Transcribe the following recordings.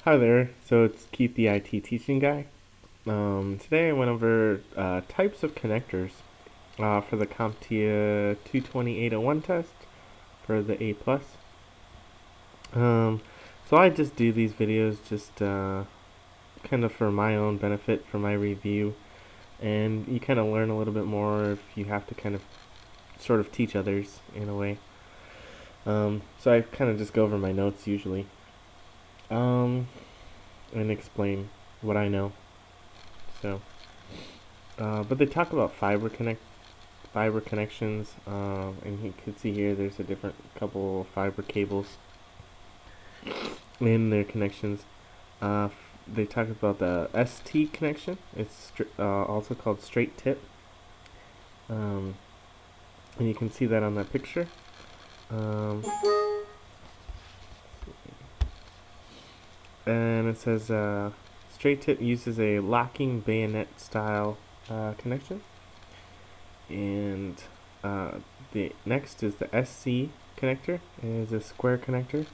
Hi there, so it's Keith the IT teaching guy. Today I went over types of connectors for the CompTIA 220801 test for the A+. Um, so I just do these videos just kind of for my own benefit, for my review, and you kind of learn a little bit more if you have to kind of sort of teach others in a way. So I kind of just go over my notes usually and explain what I know. So, but they talk about fiber connections, and you can see here there's a different couple fiber cables in their connections. They talk about the ST connection. It's also called straight tip, and you can see that on that picture. And it says straight tip uses a locking bayonet style connection. And the next is the SC connector. It is a square connector,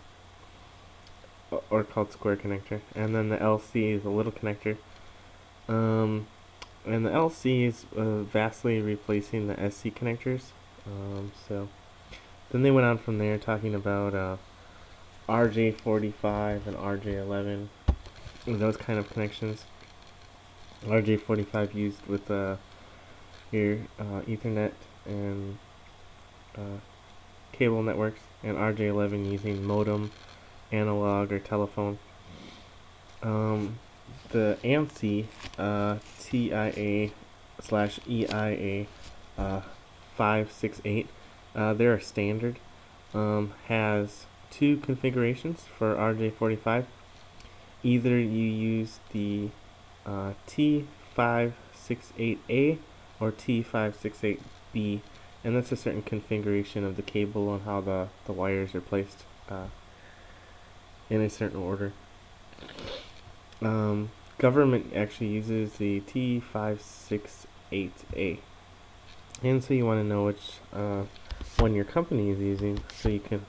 or called square connector. And then the LC is a little connector. And the LC is vastly replacing the SC connectors. So then they went on from there talking about RJ45 and RJ11, those kind of connections. RJ45 used with your Ethernet and cable networks, and RJ11 using modem, analog, or telephone. The ANSI TIA/EIA 568, they're a standard, has two configurations for RJ45. Either you use the T568A or T568B, and that's a certain configuration of the cable and how the wires are placed in a certain order. Government actually uses the T568A, and so you want to know which one your company is using so you can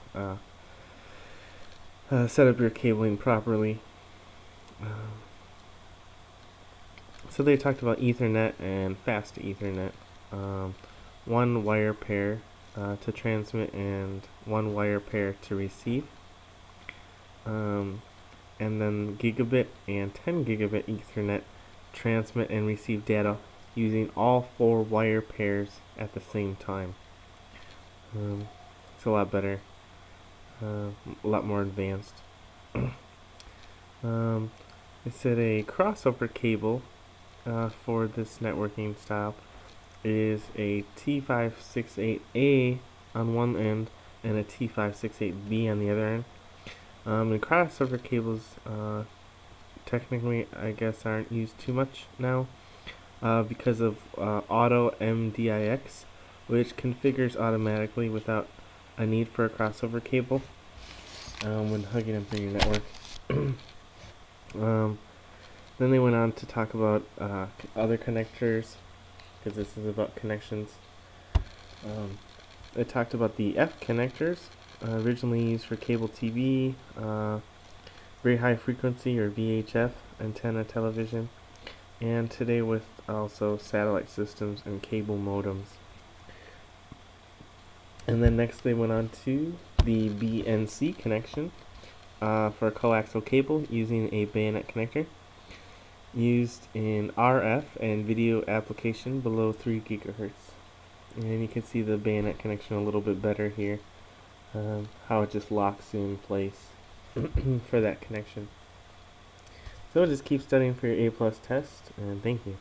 set up your cabling properly. So they talked about Ethernet and fast Ethernet. One wire pair to transmit and one wire pair to receive. And then gigabit and 10 gigabit Ethernet transmit and receive data using all four wire pairs at the same time. It's a lot better, a lot more advanced. It said a crossover cable for this networking style is a T568A on one end and a T568B on the other end. And crossover cables technically, I guess, aren't used too much now because of auto MDIX, which configures automatically without a need for a crossover cable when hugging up in your network. Then they went on to talk about other connectors, because this is about connections. They talked about the F connectors, originally used for cable TV, very high frequency or VHF antenna television, and today with also satellite systems and cable modems. And then next they went on to the BNC connection for a coaxial cable using a bayonet connector, used in RF and video application below 3 gigahertz. And you can see the bayonet connection a little bit better here, how it just locks in place for that connection. So just keep studying for your A+ test, and thank you.